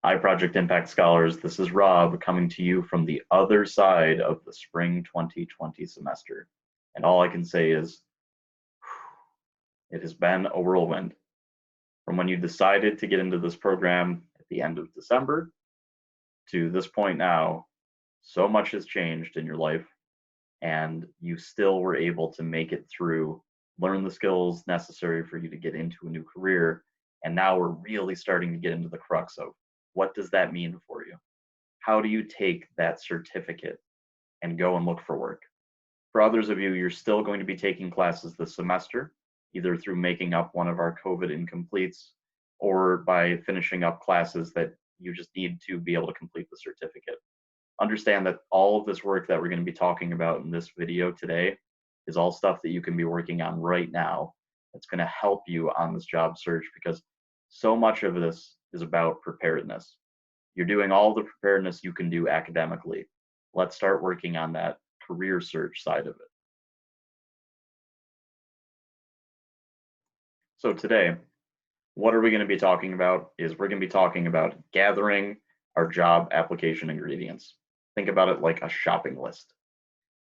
Hi, Project Impact Scholars. This is Rob coming to you from the other side of the spring 2020 semester. And all I can say is it has been a whirlwind. From when you decided to get into this program at the end of December to this point now, so much has changed in your life, and you still were able to make it through, learn the skills necessary for you to get into a new career. And now we're really starting to get into the crux of what does that mean for you? How do you take that certificate and go and look for work? For others of you, you're still going to be taking classes this semester, either through making up one of our COVID incompletes or by finishing up classes that you just need to be able to complete the certificate. Understand that all of this work that we're going to be talking about in this video today is all stuff that you can be working on right now. It's going to help you on this job search because so much of this is about preparedness. You're doing all the preparedness you can do academically. Let's start working on that career search side of it. So today, what are we going to be talking about is we're going to be talking about gathering our job application ingredients. Think about it like a shopping list.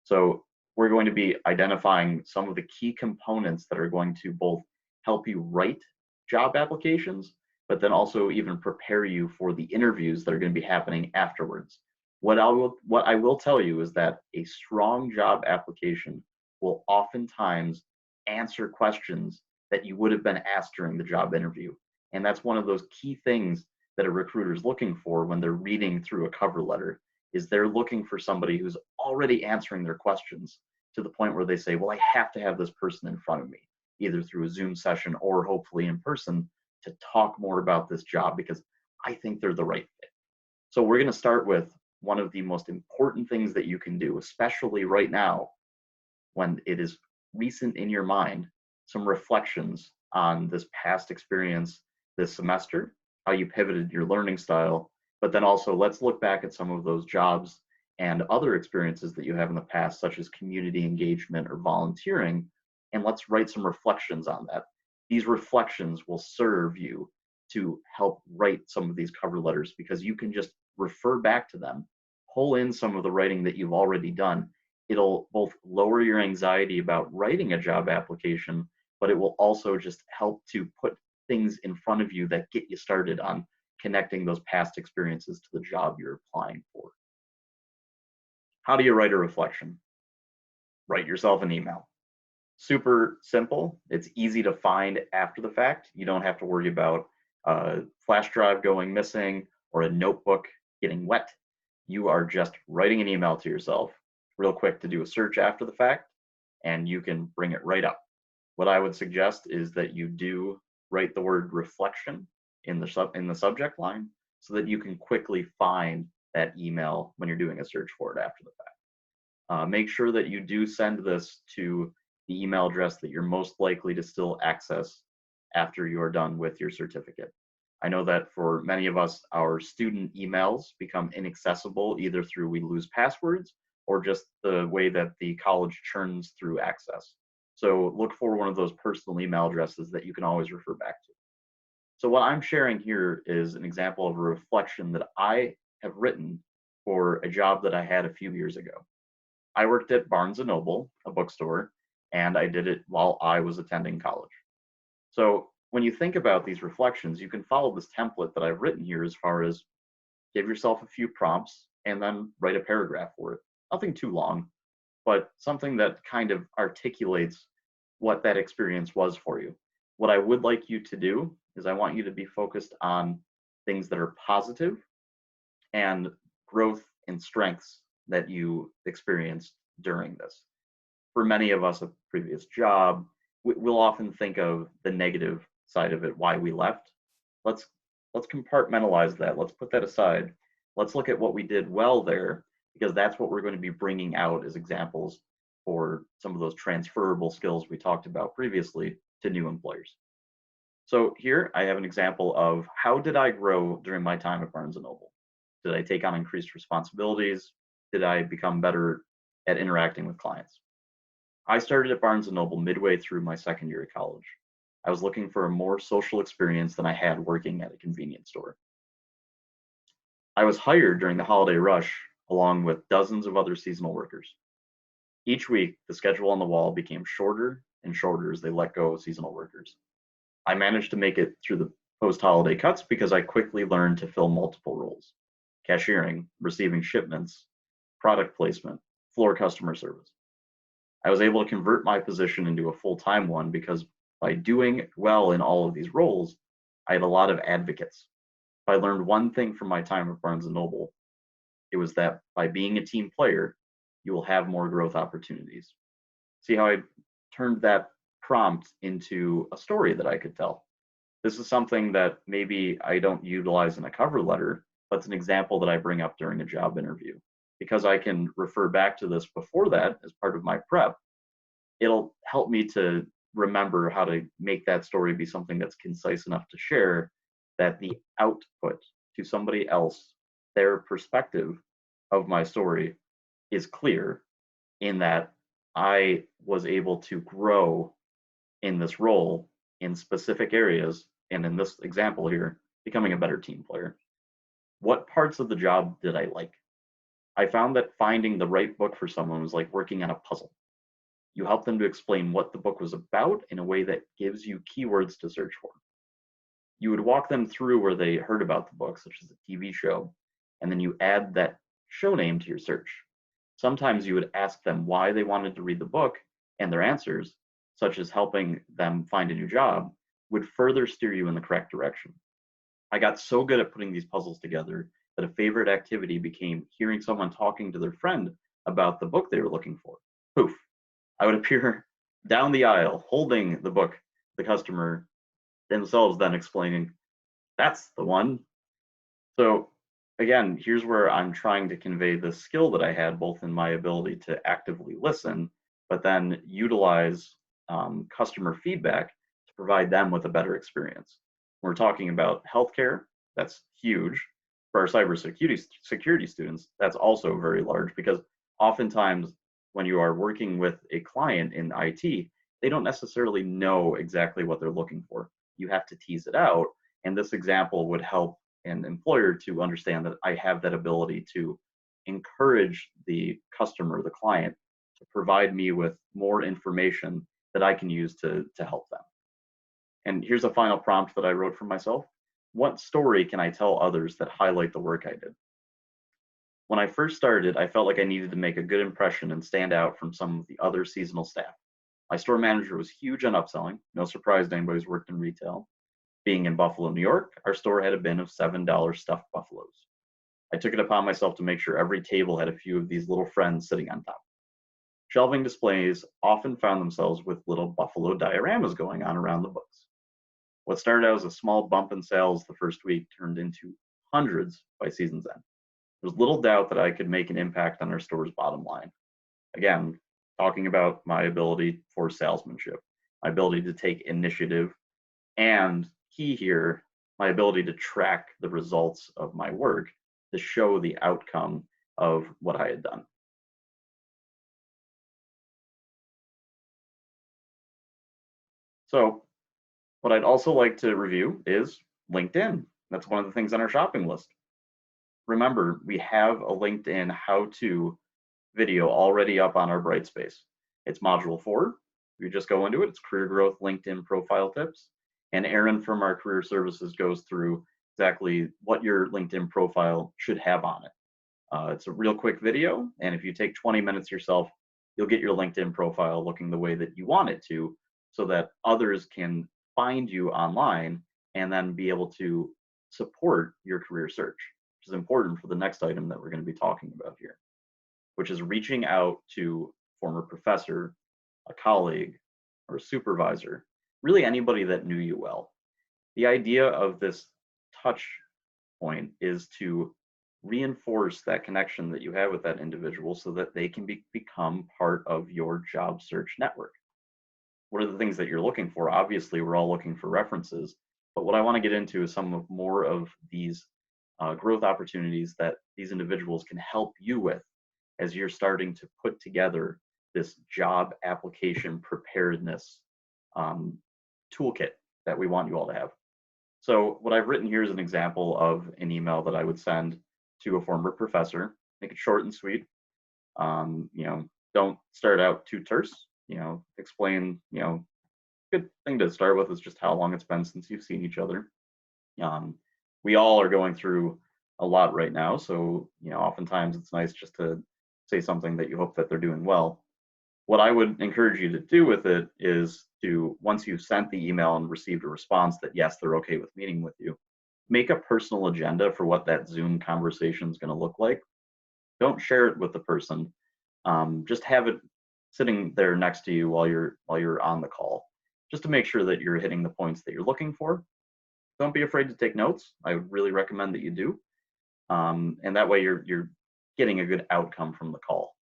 So we're going to be identifying some of the key components that are going to both help you write job applications, but then also even prepare you for the interviews that are going to be happening afterwards. What I will tell you is that a strong job application will oftentimes answer questions that you would have been asked during the job interview. And that's one of those key things that a recruiter is looking for when they're reading through a cover letter is they're looking for somebody who's already answering their questions to the point where they say, well, I have to have this person in front of me, either through a Zoom session or hopefully in person to talk more about this job because I think they're the right fit. So we're going to start with one of the most important things that you can do, especially right now when it is recent in your mind, some reflections on this past experience this semester, how you pivoted your learning style, but then also let's look back at some of those jobs and other experiences that you have in the past, such as community engagement or volunteering, and let's write some reflections on that. These reflections will serve you to help write some of these cover letters because you can just refer back to them, pull in some of the writing that you've already done. It'll both lower your anxiety about writing a job application, but it will also just help to put things in front of you that get you started on connecting those past experiences to the job you're applying for. How do you write a reflection? Write yourself an email. Super simple. It's easy to find after the fact. You don't have to worry about a flash drive going missing or a notebook getting wet. You are just writing an email to yourself real quick to do a search after the fact, and you can bring it right up. What I would suggest is that you do write the word reflection in the subject line so that you can quickly find that email when you're doing a search for it after the fact. Make sure that you do send this to the email address that you're most likely to still access after you're done with your certificate. I know that for many of us, our student emails become inaccessible either through we lose passwords or just the way that the college churns through access. So look for one of those personal email addresses that you can always refer back to. So what I'm sharing here is an example of a reflection that I have written for a job that I had a few years ago. I worked at Barnes & Noble, a bookstore, and I did it while I was attending college. So when you think about these reflections, you can follow this template that I've written here as far as give yourself a few prompts and then write a paragraph for it. Nothing too long, but something that kind of articulates what that experience was for you. What I would like you to do is I want you to be focused on things that are positive and growth and strengths that you experienced during this. For many of us, a previous job, we'll often think of the negative side of it, why we left. Let's compartmentalize that. Let's put that aside. Let's look at what we did well there, because that's what we're going to be bringing out as examples for some of those transferable skills we talked about previously to new employers. So here I have an example of how did I grow during my time at Barnes & Noble? Did I take on increased responsibilities? Did I become better at interacting with clients? I started at Barnes & Noble midway through my second year of college. I was looking for a more social experience than I had working at a convenience store. I was hired during the holiday rush along with dozens of other seasonal workers. Each week, the schedule on the wall became shorter and shorter as they let go of seasonal workers. I managed to make it through the post holiday cuts because I quickly learned to fill multiple roles: cashiering, receiving shipments, product placement, floor customer service. I was able to convert my position into a full time one because by doing well in all of these roles, I had a lot of advocates. If I learned one thing from my time at Barnes and Noble, it was that by being a team player, you will have more growth opportunities. See how I turned that prompt into a story that I could tell? This is something that maybe I don't utilize in a cover letter, but it's an example that I bring up during a job interview. Because I can refer back to this before that as part of my prep, it'll help me to remember how to make that story be something that's concise enough to share, that the output to somebody else, their perspective of my story is clear, in that I was able to grow in this role in specific areas, and in this example here, becoming a better team player. What parts of the job did I like? I found that finding the right book for someone was like working on a puzzle. You help them to explain what the book was about in a way that gives you keywords to search for. You would walk them through where they heard about the book, such as a TV show, and then you add that show name to your search. Sometimes you would ask them why they wanted to read the book, and their answers, such as helping them find a new job, would further steer you in the correct direction. I got so good at putting these puzzles together that a favorite activity became hearing someone talking to their friend about the book they were looking for. Poof, I would appear down the aisle holding the book, the customer themselves then explaining, that's the one. So again, here's where I'm trying to convey the skill that I had, both in my ability to actively listen, but then utilize customer feedback to provide them with a better experience. We're talking about healthcare, that's huge. For our security students, that's also very large, because oftentimes when you are working with a client in IT, they don't necessarily know exactly what they're looking for. You have to tease it out. And this example would help an employer to understand that I have that ability to encourage the customer, the client, to provide me with more information that I can use to help them. And here's a final prompt that I wrote for myself. What story can I tell others that highlight the work I did? When I first started, I felt like I needed to make a good impression and stand out from some of the other seasonal staff. My store manager was huge on upselling, no surprise to anybody who's worked in retail. Being in Buffalo, New York, our store had a bin of $7 stuffed buffaloes. I took it upon myself to make sure every table had a few of these little friends sitting on top. Shelving displays often found themselves with little buffalo dioramas going on around the books. What started out as a small bump in sales the first week turned into hundreds by season's end. There was little doubt that I could make an impact on our store's bottom line. Again, talking about my ability for salesmanship, my ability to take initiative, and key here, my ability to track the results of my work to show the outcome of what I had done. So, what I'd also like to review is LinkedIn. That's one of the things on our shopping list. Remember, we have a LinkedIn how-to video already up on our Brightspace. It's module 4. You just go into it. It's career growth LinkedIn profile tips. And Aaron from our career services goes through exactly what your LinkedIn profile should have on it. It's a real quick video, and if you take 20 minutes yourself, you'll get your LinkedIn profile looking the way that you want it to, so that others can find you online and then be able to support your career search, which is important for the next item that we're going to be talking about here, which is reaching out to a former professor, a colleague, or a supervisor, really anybody that knew you well. The idea of this touch point is to reinforce that connection that you have with that individual so that they can become part of your job search network. What are the things that you're looking for? Obviously, we're all looking for references, but what I want to get into is some of more of these growth opportunities that these individuals can help you with as you're starting to put together this job application preparedness toolkit that we want you all to have. So what I've written here is an example of an email that I would send to a former professor. Make it short and sweet. Don't start out too terse. Explain. Good thing to start with is just how long it's been since you've seen each other. Um, we all are going through a lot right now, so oftentimes it's nice just to say something that you hope that they're doing well. What I would encourage you to do with it is to, once you've sent the email and received a response that yes, they're okay with meeting with you, make a personal agenda for what that Zoom conversation is going to look like. Don't share it with the person. Just have it sitting there next to you while you're on the call, just to make sure that you're hitting the points that you're looking for. Don't be afraid to take notes. I would really recommend that you do, and that way you're getting a good outcome from the call.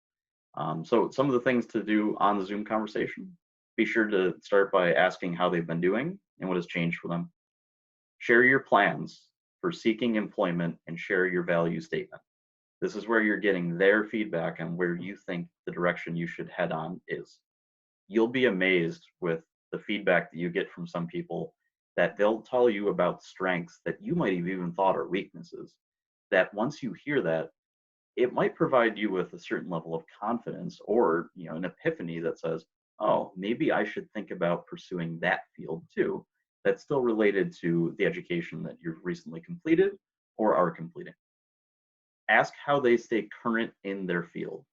So some of the things to do on the Zoom conversation: be sure to start by asking how they've been doing and what has changed for them. Share your plans for seeking employment and share your value statement. This is where you're getting their feedback on where you think the direction you should head on is. You'll be amazed with the feedback that you get from some people, that they'll tell you about strengths that you might have even thought are weaknesses. That once you hear that, it might provide you with a certain level of confidence, or an epiphany that says, oh, maybe I should think about pursuing that field too, that's still related to the education that you've recently completed or are completing. Ask how they stay current in their field.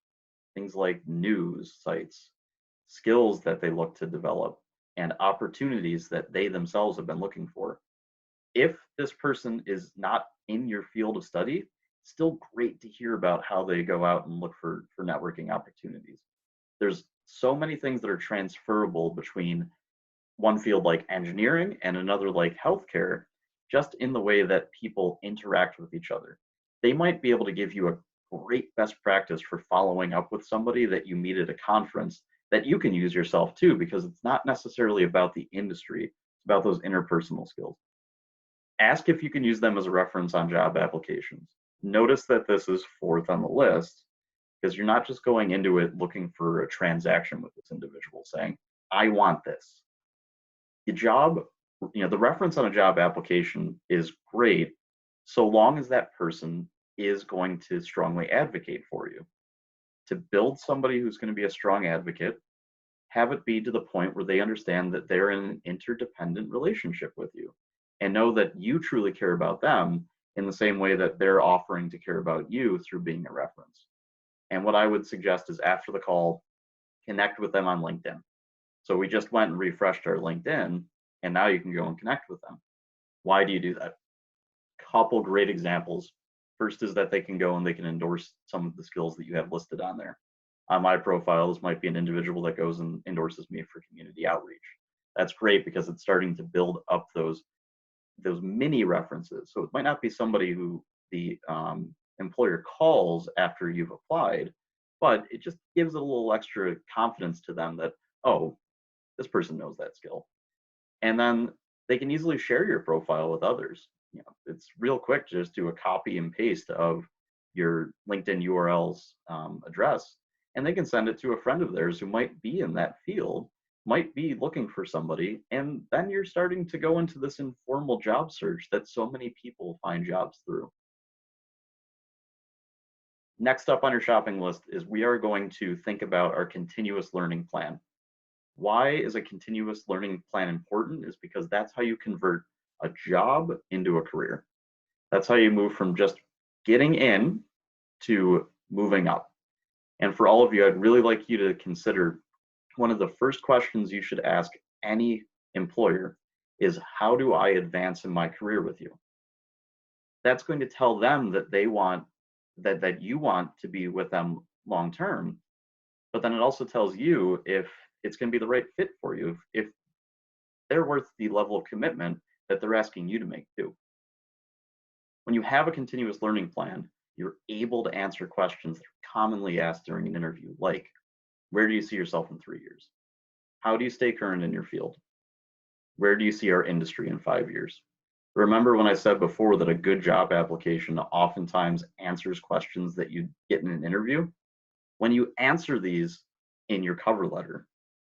Things like news sites, skills that they look to develop, and opportunities that they themselves have been looking for. If this person is not in your field of study, still great to hear about how they go out and look for networking opportunities. There's so many things that are transferable between one field like engineering and another like healthcare, just in the way that people interact with each other. They might be able to give you a great best practice for following up with somebody that you meet at a conference that you can use yourself too, because it's not necessarily about the industry, it's about those interpersonal skills. Ask if you can use them as a reference on job applications. Notice that this is fourth on the list, because you're not just going into it looking for a transaction with this individual saying, I want this. The job, the reference on a job application is great so long as that person is going to strongly advocate for you. To build somebody who's going to be a strong advocate, have it be to the point where they understand that they're in an interdependent relationship with you and know that you truly care about them in the same way that they're offering to care about you through being a reference. And what I would suggest is, after the call, connect with them on LinkedIn. So we just went and refreshed our LinkedIn, and now you can go and connect with them. Why do you do that? Couple great examples. First is that they can go and they can endorse some of the skills that you have listed on there. On my profile, this might be an individual that goes and endorses me for community outreach. That's great because it's starting to build up those mini references. So it might not be somebody who the employer calls after you've applied, but it just gives it a little extra confidence to them that, oh, this person knows that skill. And then they can easily share your profile with others. It's real quick to just do a copy and paste of your LinkedIn URL's address, and they can send it to a friend of theirs who might be in that field, might be looking for somebody, and then you're starting to go into this informal job search that so many people find jobs through. Next up on your shopping list is, we are going to think about our continuous learning plan. Why is a continuous learning plan important? Is because that's how you convert a job into a career. That's how you move from just getting in to moving up. And for all of you, I'd really like you to consider, one of the first questions you should ask any employer is, how do I advance in my career with you? That's going to tell them that they want that you want to be with them long term. But then it also tells you if it's going to be the right fit for you, if they're worth the level of commitment that they're asking you to make too. When you have a continuous learning plan, you're able to answer questions that are commonly asked during an interview, like, where do you see yourself in 3 years? How do you stay current in your field? Where do you see our industry in 5 years? Remember when I said before that a good job application oftentimes answers questions that you get in an interview? When you answer these in your cover letter,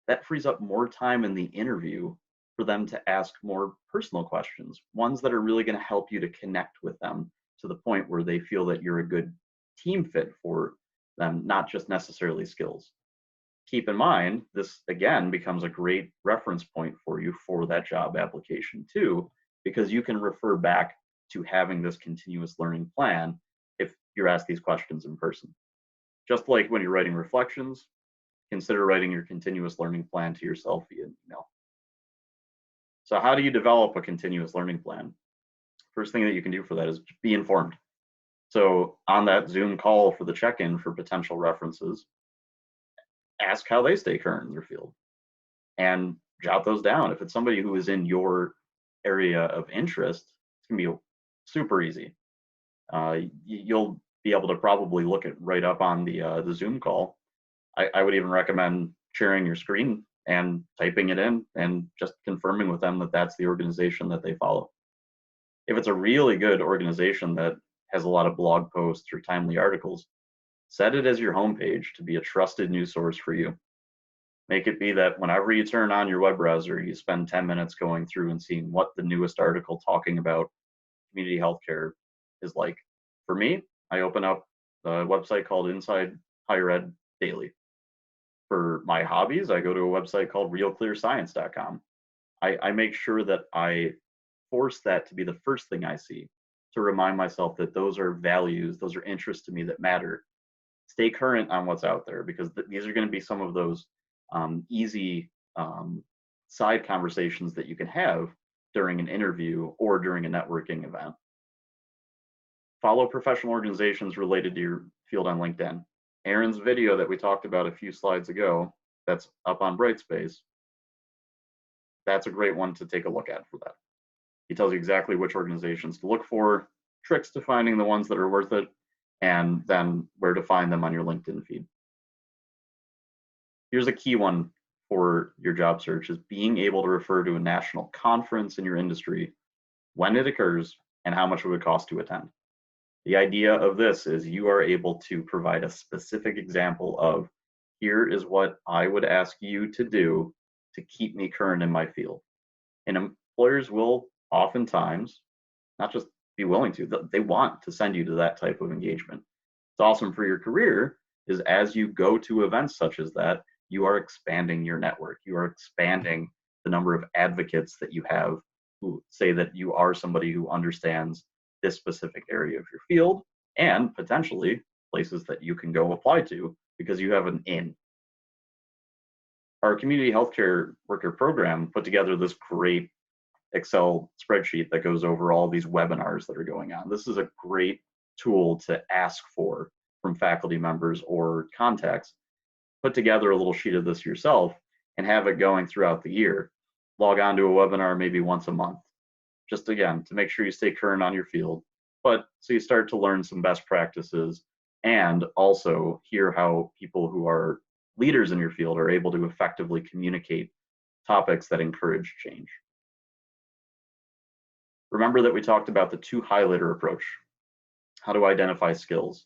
that frees up more time in the interview for them to ask more personal questions, ones that are really going to help you to connect with them to to the point where they feel that you're a good team fit for them, not just necessarily skills. Keep in mind, this again becomes a great reference point for you for that job application too, because you can refer back to having this continuous learning plan if you're asked these questions in person. Just like when you're writing reflections, consider writing your continuous learning plan to yourself via email. So how do you develop a continuous learning plan? First thing that you can do for that is be informed. So on that Zoom call for the check-in for potential references, ask how they stay current in their field and jot those down. If it's somebody who is in your area of interest, it's gonna be super easy. You'll be able to probably look it right up on the Zoom call. I would even recommend sharing your screen and typing it in and just confirming with them that that's the organization that they follow. If it's a really good organization that has a lot of blog posts or timely articles, set it as your homepage to be a trusted news source for you. Make it be that whenever you turn on your web browser, you spend 10 minutes going through and seeing what the newest article talking about community healthcare is like. For me, I open up a website called Inside Higher Ed Daily. For my hobbies, I go to a website called realclearscience.com. I make sure that I force that to be the first thing I see to remind myself that those are values, those are interests to me that matter. Stay current on what's out there, because these are going to be some of those easy side conversations that you can have during an interview or during a networking event. Follow professional organizations related to your field on LinkedIn. Aaron's video that we talked about a few slides ago, that's up on Brightspace, that's a great one to take a look at for that. He tells you exactly which organizations to look for, tricks to finding the ones that are worth it, and then where to find them on your LinkedIn feed. Here's a key one for your job search: is being able to refer to a national conference in your industry, when it occurs, and how much it would cost to attend. The idea of this is you are able to provide a specific example of, here is what I would ask you to do to keep me current in my field. And employers will oftentimes not just be willing to, they want to send you to that type of engagement. It's awesome for your career, is as you go to events such as that, you are expanding your network. You are expanding the number of advocates that you have who say that you are somebody who understands this specific area of your field, and potentially places that you can go apply to because you have an in. Our community healthcare worker program put together this great Excel spreadsheet that goes over all these webinars that are going on. This is a great tool to ask for from faculty members or contacts. Put together a little sheet of this yourself and have it going throughout the year. Log on to a webinar maybe once a month, just again to make sure you stay current on your field, but so you start to learn some best practices and also hear how people who are leaders in your field are able to effectively communicate topics that encourage change. Remember that we talked about the 2 highlighter approach, how to identify skills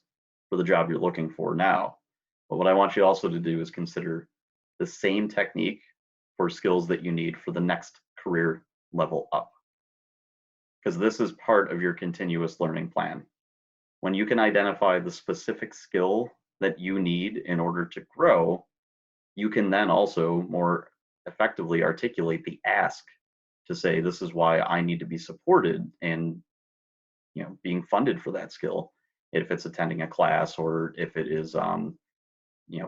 for the job you're looking for now. But what I want you also to do is consider the same technique for skills that you need for the next career level up, because this is part of your continuous learning plan. When you can identify the specific skill that you need in order to grow, you can then also more effectively articulate the ask to say, this is why I need to be supported in being funded for that skill. If it's attending a class, or if it is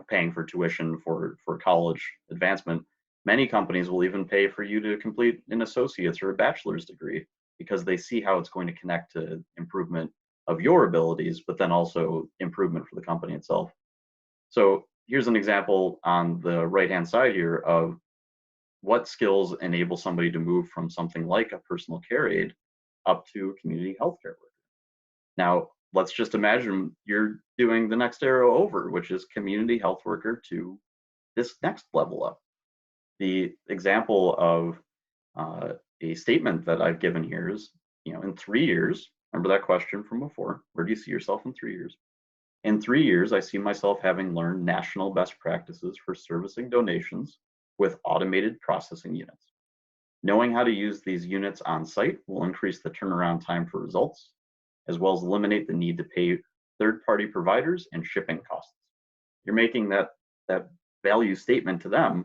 paying for tuition for college advancement, many companies will even pay for you to complete an associate's or a bachelor's degree, because they see how it's going to connect to improvement of your abilities, but then also improvement for the company itself. So here's an example on the right-hand side here of what skills enable somebody to move from something like a personal care aide up to a community healthcare worker. Now, let's just imagine you're doing the next arrow over, which is community health worker to this next level up. The example of a statement that I've given here is, in 3 years, remember that question from before, where do you see yourself in 3 years? In 3 years, I see myself having learned national best practices for servicing donations with automated processing units. Knowing how to use these units on site will increase the turnaround time for results, as well as eliminate the need to pay third-party providers and shipping costs. You're making that value statement to them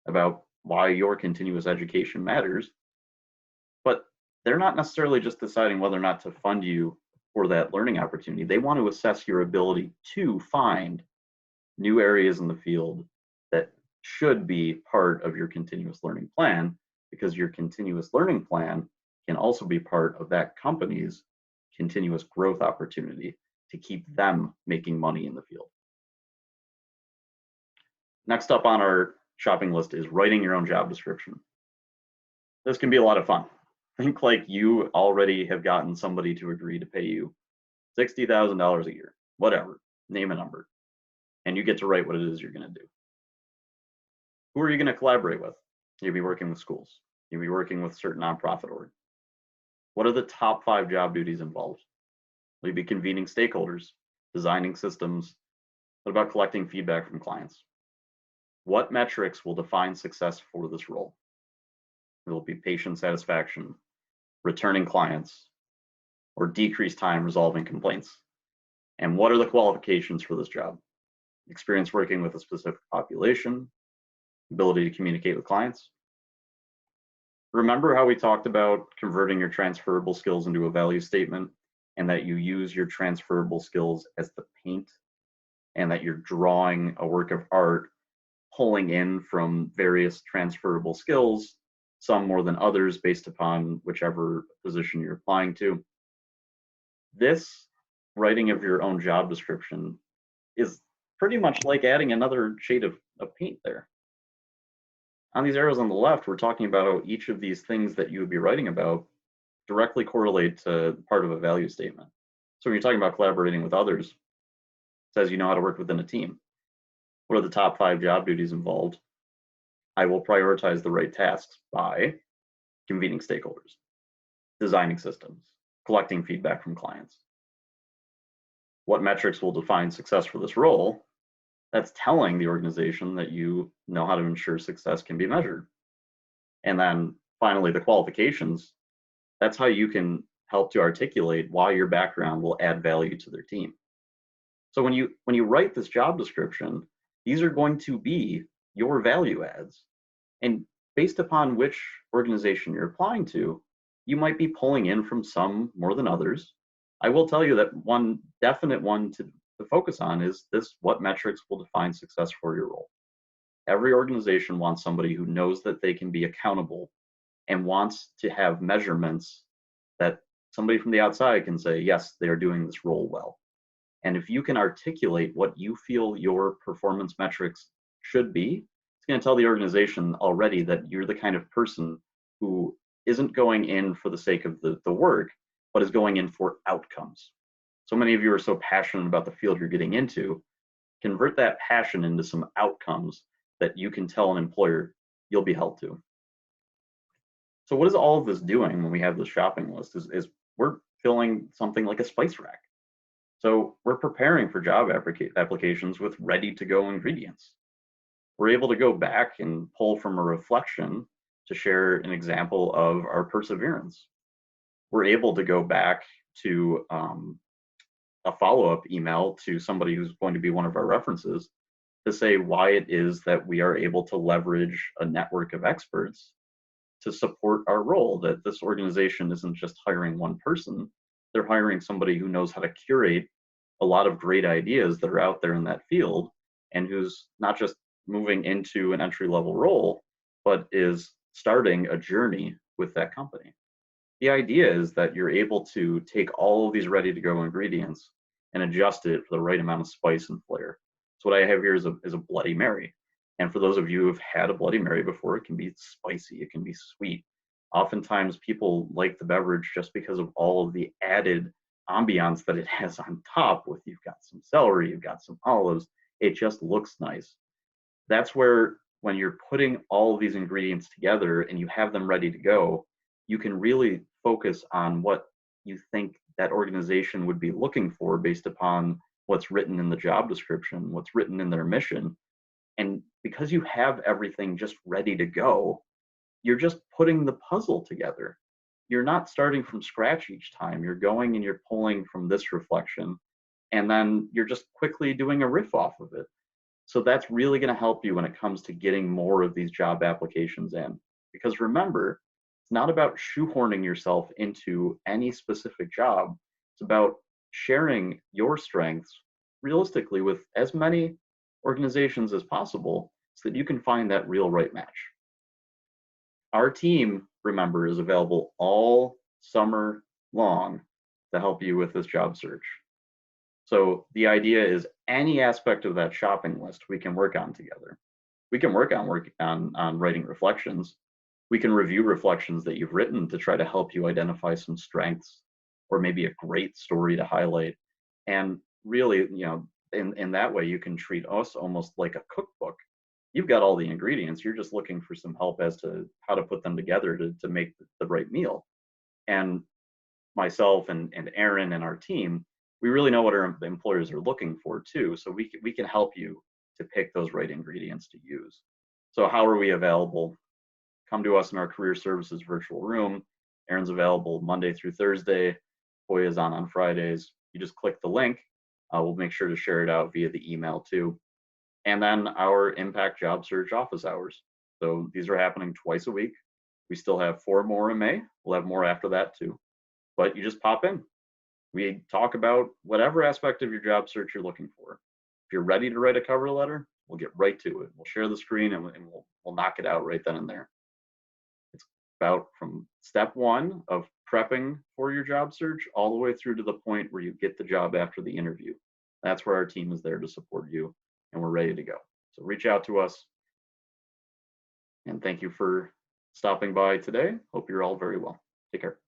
about why your continuous education matters, but they're not necessarily just deciding whether or not to fund you for that learning opportunity. They want to assess your ability to find new areas in the field that should be part of your continuous learning plan, because your continuous learning plan can also be part of that company's continuous growth opportunity to keep them making money in the field. Next up on our shopping list is writing your own job description. This can be a lot of fun. Think like you already have gotten somebody to agree to pay you $60,000 a year, whatever, name a number, and you get to write what it is you're going to do. Who are you going to collaborate with? You'll be working with schools. You'll be working with certain nonprofit org. What are the top 5 job duties involved? Will you be convening stakeholders, designing systems? What about collecting feedback from clients? What metrics will define success for this role? Will it be patient satisfaction, returning clients, or decreased time resolving complaints? And what are the qualifications for this job? Experience working with a specific population, ability to communicate with clients. Remember how we talked about converting your transferable skills into a value statement, and that you use your transferable skills as the paint, and that you're drawing a work of art, pulling in from various transferable skills, some more than others based upon whichever position you're applying to. This writing of your own job description is pretty much like adding another shade of paint there. On these arrows on the left, we're talking about how each of these things that you would be writing about directly correlate to part of a value statement. So when you're talking about collaborating with others, it says you know how to work within a team. What are the top 5 job duties involved? I will prioritize the right tasks by convening stakeholders, designing systems, collecting feedback from clients. What metrics will define success for this role? That's telling the organization that you know how to ensure success can be measured. And then finally, the qualifications. That's how you can help to articulate why your background will add value to their team. So when you write this job description, these are going to be your value adds. And based upon which organization you're applying to, you might be pulling in from some more than others. I will tell you that one definite one to focus on is this: what metrics will define success for your role? Every organization wants somebody who knows that they can be accountable and wants to have measurements that somebody from the outside can say, yes, they are doing this role well. And if you can articulate what you feel your performance metrics should be, it's going to tell the organization already that you're the kind of person who isn't going in for the sake of the work, but is going in for outcomes. So many of you are so passionate about the field you're getting into. Convert that passion into some outcomes that you can tell an employer you'll be held to. So what is all of this doing when we have this shopping list is we're filling something like a spice rack. So we're preparing for job applications with ready to go ingredients. We're able to go back and pull from a reflection to share an example of our perseverance. We're able to go back to a follow-up email to somebody who's going to be one of our references to say why it is that we are able to leverage a network of experts to support our role, that this organization isn't just hiring one person, they're hiring somebody who knows how to curate a lot of great ideas that are out there in that field, and who's not just moving into an entry-level role, but is starting a journey with that company. The idea is that you're able to take all of these ready-to-go ingredients and adjust it for the right amount of spice and flair. So what I have here is a Bloody Mary. And for those of you who have had a Bloody Mary before, it can be spicy, it can be sweet. Oftentimes people like the beverage just because of all of the added ambiance that it has on top with, you've got some celery, you've got some olives, it just looks nice. That's where, when you're putting all of these ingredients together and you have them ready to go, you can really focus on what you think that organization would be looking for based upon what's written in the job description, what's written in their mission. And because you have everything just ready to go, you're just putting the puzzle together. you're not starting from scratch each time. You're going and you're pulling from this reflection, and then you're just quickly doing a riff off of it. So that's really going to help you when it comes to getting more of these job applications in. Because remember, it's not about shoehorning yourself into any specific job. It's about sharing your strengths realistically with as many organizations as possible so that you can find that real right match. Our team, remember, is available all summer long to help you with this job search. So the idea is any aspect of that shopping list we can work on together. We can work on writing reflections. We can review reflections that you've written to try to help you identify some strengths or maybe a great story to highlight. And really, in that way, you can treat us almost like a cookbook. You've got all the ingredients. You're just looking for some help as to how to put them together to make the right meal. And myself and Aaron and our team, we really know what our employers are looking for too. So we can help you to pick those right ingredients to use. So how are we available? Come to us in our career services virtual room. Aaron's available Monday through Thursday. Hoya is on Fridays. You just click the link. We'll make sure to share it out via the email too. And then our Impact Job Search office hours. So these are happening twice a week. We still have 4 more in May. We'll have more after that too. But you just pop in. We talk about whatever aspect of your job search you're looking for. If you're ready to write a cover letter, we'll get right to it. We'll share the screen and we'll knock it out right then and there. It's about from step 1 of prepping for your job search all the way through to the point where you get the job after the interview. That's where our team is there to support you, and we're ready to go. So reach out to us. And thank you for stopping by today. Hope you're all very well. Take care.